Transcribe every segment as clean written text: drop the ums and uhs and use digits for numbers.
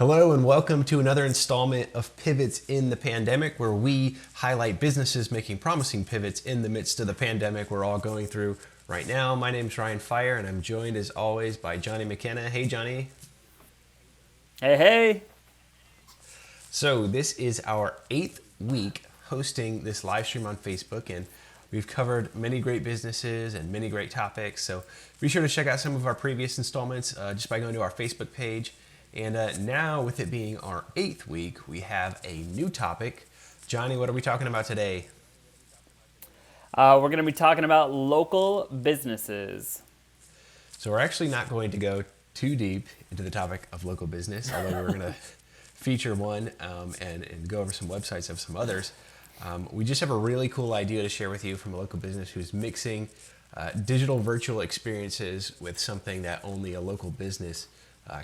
Hello and welcome to another installment of Pivots in the Pandemic, where we highlight businesses making promising pivots in the midst of the pandemic we're all going through right now. My name's Ryan Feyer and I'm joined as always by Johnny McKenna. Hey Johnny. Hey, hey. So this is our 8th week hosting this live stream on Facebook, and we've covered many great businesses and many great topics. So be sure to check out some of our previous installments just by going to our Facebook page. And now, with it being our 8th week, we have a new topic. Johnny, what are we talking about today? We're going to be talking about local businesses. So we're actually not going to go too deep into the topic of local business, although we're going to feature one and go over some websites of some others. We just have a really cool idea to share with you from a local business who's mixing digital virtual experiences with something that only a local business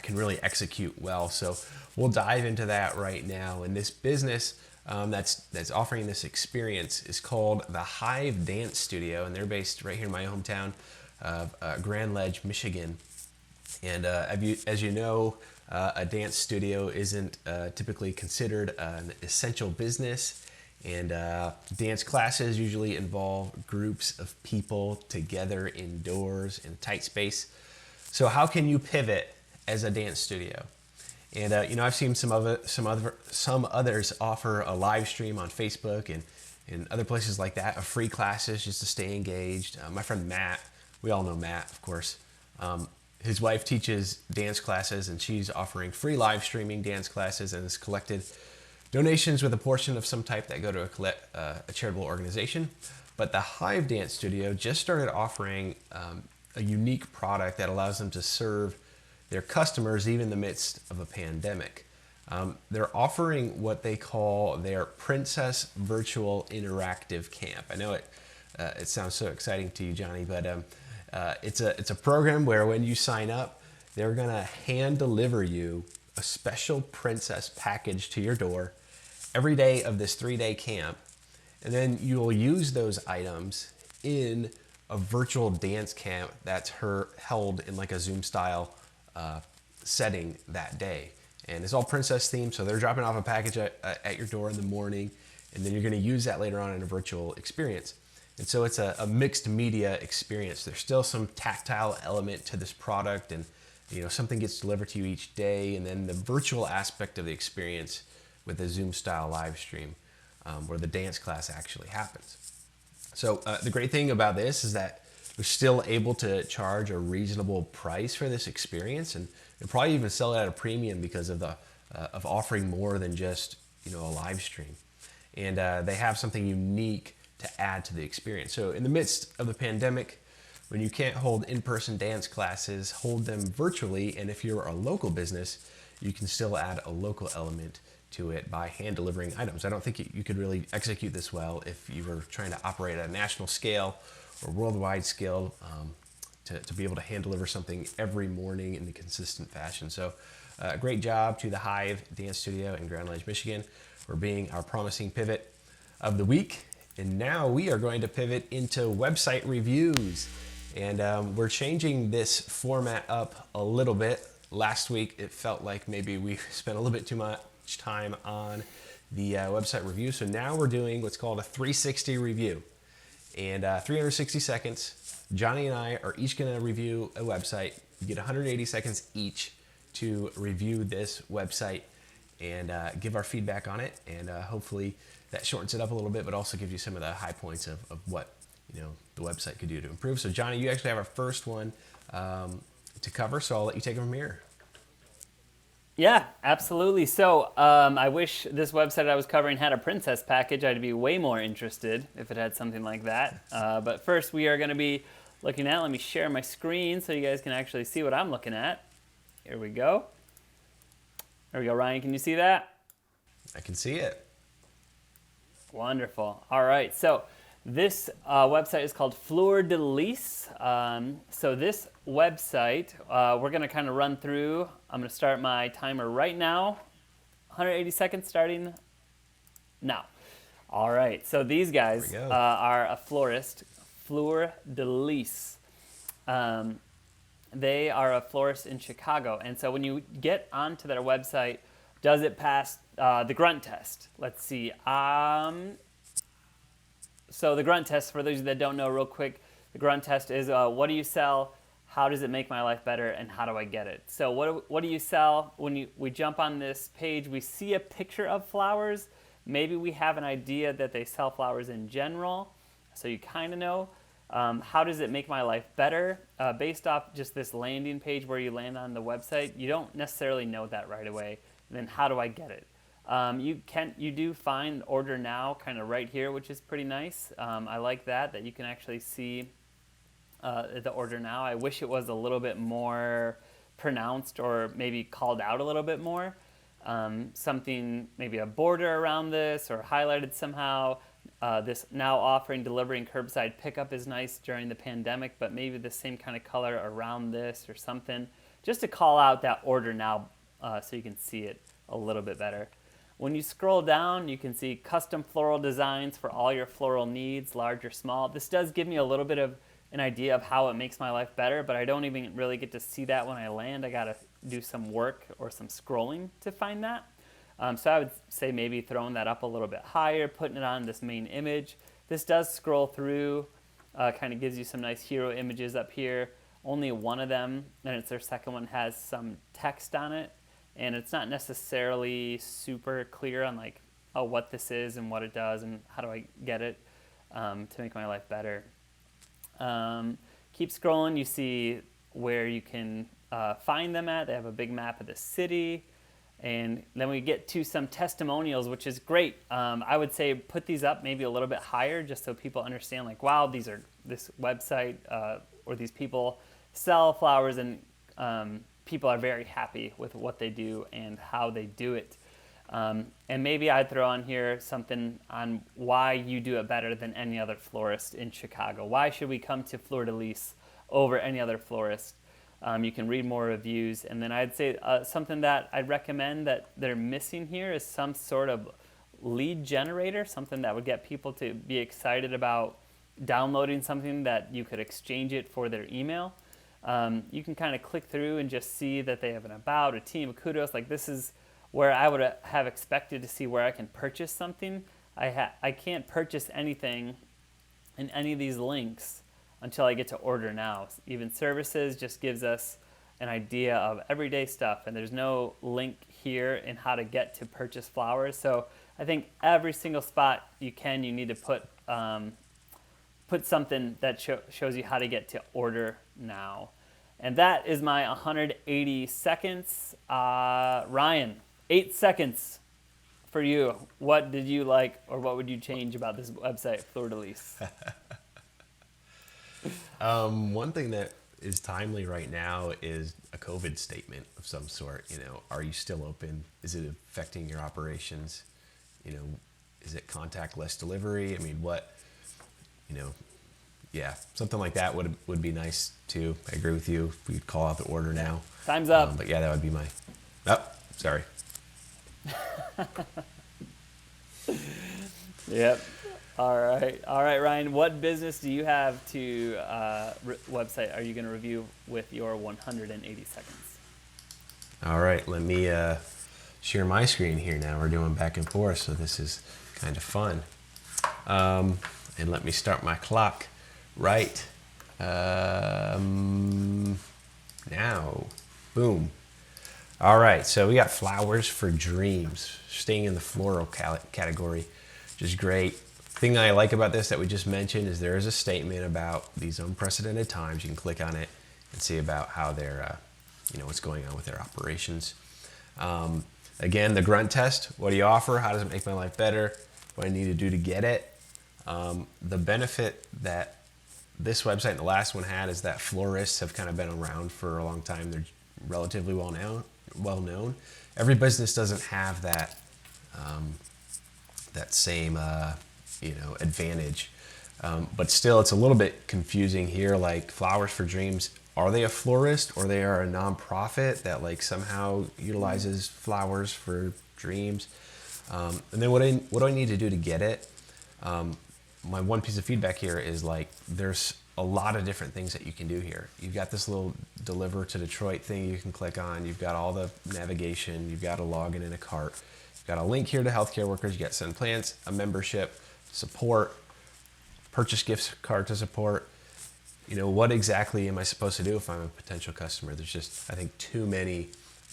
can really execute well. So we'll dive into that right now. And this business that's offering this experience is called the Hive Dance Studio, and they're based right here in my hometown of Grand Ledge, Michigan. And as you know, a dance studio isn't typically considered an essential business, and dance classes usually involve groups of people together indoors in a tight space. So how can you pivot as a dance studio? And I've seen some others offer a live stream on Facebook and other places like that of free classes just to stay engaged. My friend Matt, we all know Matt, of course. His wife teaches dance classes, and she's offering free live streaming dance classes and has collected donations with a portion of some type that go to a charitable organization. But the Hive Dance Studio just started offering a unique product that allows them to serve their customers even in the midst of a pandemic. They're offering what they call their Princess Virtual Interactive Camp. I know it sounds so exciting to you, Johnny, but it's a program where when you sign up, they're gonna hand deliver you a special princess package to your door every day of this 3-day camp, and then you'll use those items in a virtual dance camp that's held in like a Zoom style setting that day. And it's all princess themed, so they're dropping off a package at your door in the morning, and then you're going to use that later on in a virtual experience. And so it's a mixed media experience. There's still some tactile element to this product, and something gets delivered to you each day, and then the virtual aspect of the experience with a Zoom style live stream where the dance class actually happens. So the great thing about this is that we're still able to charge a reasonable price for this experience, and probably even sell it at a premium because of of offering more than just a live stream. And they have something unique to add to the experience. So in the midst of the pandemic, when you can't hold in-person dance classes, hold them virtually. And if you're a local business, you can still add a local element to it by hand delivering items. I don't think you could really execute this well if you were trying to operate at a national scale or worldwide scale to be able to hand deliver something every morning in a consistent fashion. So great job to the Hive Dance Studio in Grand Ledge, Michigan for being our promising pivot of the week. And now we are going to pivot into website reviews. And we're changing this format up a little bit. Last week, it felt like maybe we spent a little bit too much time on the website review. So now we're doing what's called a 360 review. And 360 seconds, Johnny and I are each going to review a website. You get 180 seconds each to review this website and give our feedback on it. And hopefully that shortens it up a little bit, but also gives you some of the high points of what the website could do to improve. So Johnny, you actually have our first one to cover, so I'll let you take it from here. Yeah, absolutely. So I wish this website I was covering had a princess package. I'd be way more interested if it had something like that. But first we are going to be looking at, let me share my screen so you guys can actually see what I'm looking at. Here we go. There we go. Ryan, can you see that? I can see it. Wonderful. All right. So this website is called Fleur de Lis. So this website, we're going to kind of run through. I'm going to start my timer right now. 180 seconds starting now. All right. So these guys are a florist, Fleur de Lis. They are a florist in Chicago. And so when you get onto their website, Does it pass the grunt test? Let's see. So the grunt test, for those that don't know, real quick, the grunt test is what do you sell? How does it make my life better, and how do I get it? So what do you sell? When we jump on this page, we see a picture of flowers. Maybe we have an idea that they sell flowers in general, so you kind of know. How does it make my life better? Based off just this landing page where you land on the website, you don't necessarily know that right away. And then how do I get it? You do find order now kind of right here, which is pretty nice. I like that you can actually see the order now. I wish it was a little bit more pronounced or maybe called out a little bit more. Something, maybe a border around this or highlighted somehow. This now offering delivery and curbside pickup is nice during the pandemic, but maybe the same kind of color around this or something, just to call out that order now so you can see it a little bit better. When you scroll down, you can see custom floral designs for all your floral needs, large or small. This does give me a little bit of an idea of how it makes my life better, but I don't even really get to see that when I land. I gotta do some work or some scrolling to find that. So I would say maybe throwing that up a little bit higher, putting it on this main image. This does scroll through, kind of gives you some nice hero images up here. Only one of them, and it's their second one, has some text on it. And it's not necessarily super clear on like, oh, what this is and what it does and how do I get it to make my life better. Keep scrolling, you see where you can find them at. They have a big map of the city. And then we get to some testimonials, which is great. I would say put these up maybe a little bit higher just so people understand like, wow, this website or these people sell flowers and people are very happy with what they do and how they do it. And maybe I'd throw on here something on why you do it better than any other florist in Chicago. Why should we come to Fleur de Lis over any other florist? You can read more reviews. And then I'd say something that I'd recommend that they're missing here is some sort of lead generator, something that would get people to be excited about downloading something that you could exchange it for their email. You can kind of click through and just see that they have an about, a team, a kudos. Like this is where I would have expected to see where I can purchase something. I can't purchase anything in any of these links until I get to order now. Even services just gives us an idea of everyday stuff, and there's no link here in how to get to purchase flowers. So I think every single spot you need to put something that shows you how to get to order now. And that is my 180 seconds. Ryan, 8 seconds for you. What did you like, or what would you change about this website, Fleur de Lis? One thing that is timely right now is a COVID statement of some sort. Are you still open? Is it affecting your operations? Is it contactless delivery? I mean, yeah, something like that would be nice too. I agree with you. If we could call out the order now. Time's up. But yeah, that would be my. Oh, sorry. Yep. All right, Ryan. What business do you have to website are you going to review with your 180 seconds? All right, let me share my screen here now. We're doing back and forth, so this is kind of fun. And let me start my clock right now. Boom. All right, so we got flowers for dreams, staying in the floral category, which is great. Thing I like about this that we just mentioned is there is a statement about these unprecedented times. You can click on it and see about how they're, what's going on with their operations. Again, the grunt test. What do you offer? How does it make my life better? What do I need to do to get it? The benefit that this website and the last one had is that florists have kind of been around for a long time. They're relatively well known. Every business doesn't have that same advantage, but still it's a little bit confusing here. Like Flowers for Dreams, are they a florist or they are a nonprofit that like somehow utilizes flowers for dreams? And then what do I need to do to get it? My one piece of feedback here is like there's a lot of different things that you can do here. You've got this little deliver to Detroit thing you can click on. You've got all the navigation. You've got a login in a cart. You've got a link here to healthcare workers. You got send plans, a membership, support, purchase gift card to support. You know, what exactly am I supposed to do if I'm a potential customer? There's just, I think, too many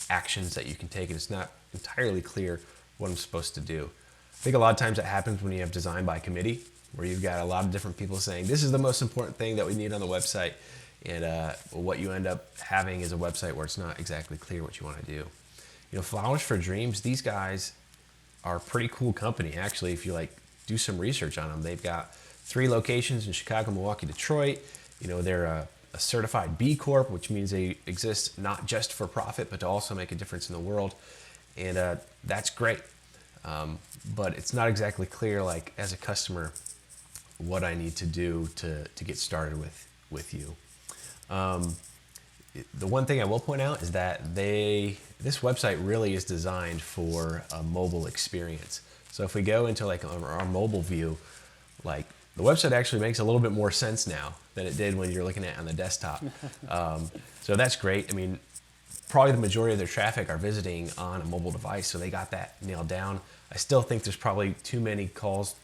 actions that you can take, and it's not entirely clear what I'm supposed to do. I think a lot of times that happens when you have design by committee, where you've got a lot of different people saying, this is the most important thing that we need on the website. And what you end up having is a website where it's not exactly clear what you want to do. You know, Flowers for Dreams, these guys are a pretty cool company, actually, if you like do some research on them. They've got 3 locations in Chicago, Milwaukee, Detroit. You know, they're a certified B Corp, which means they exist not just for profit, but to also make a difference in the world. And that's great. But it's not exactly clear, like, as a customer, what I need to do to get started with you. The one thing I will point out is that this website really is designed for a mobile experience. So if we go into like our mobile view, like the website actually makes a little bit more sense now than it did when you're looking at it on the desktop. So that's great. I mean, probably the majority of their traffic are visiting on a mobile device, so they got that nailed down. I still think there's probably too many calls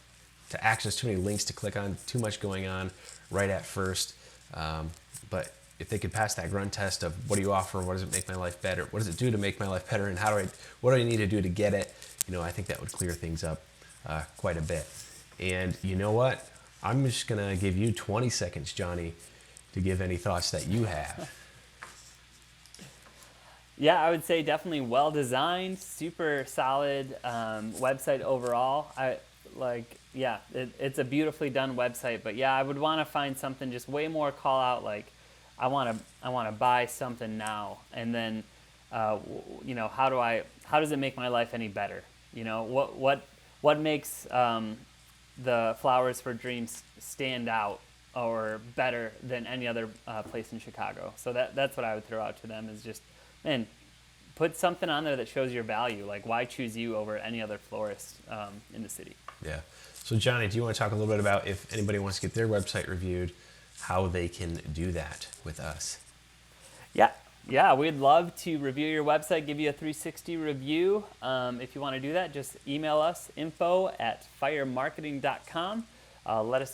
to access, too many links to click on, too much going on right at first. But if they could pass that grunt test of what do you offer, what does it make my life better, what does it do to make my life better, and what do I need to do to get it, you know, I think that would clear things up quite a bit. And you know what? I'm just gonna give you 20 seconds, Johnny, to give any thoughts that you have. Yeah, I would say definitely well designed, super solid website overall. It's a beautifully done website, but yeah, I would want to find something just way more call out, like I want to buy something now, and then you know, how does it make my life any better? You know, what makes the Flowers for Dreams stand out or better than any other place in Chicago? So that's what I would throw out to them, is just, man, put something on there that shows your value. Like, why choose you over any other florist in the city? Yeah. So Johnny, do you want to talk a little bit about if anybody wants to get their website reviewed, how they can do that with us? Yeah, we'd love to review your website, give you a 360 review. If you want to do that, just email us, info@feyermarketing.com.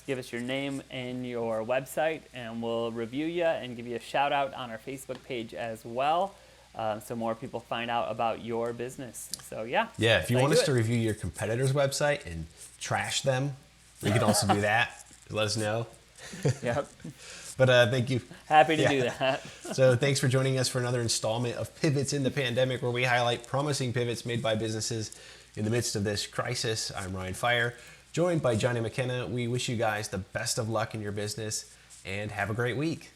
Give us your name and your website, and we'll review you and give you a shout out on our Facebook page as well, so more people find out about your business. So yeah. Yeah, if you want us to review your competitor's website and trash them, we can also do that. Let us know. Yep. But thank you. Happy to do that. So thanks for joining us for another installment of Pivots in the Pandemic, where we highlight promising pivots made by businesses in the midst of this crisis. I'm Ryan Feyer, joined by Johnny McKenna. We wish you guys the best of luck in your business and have a great week.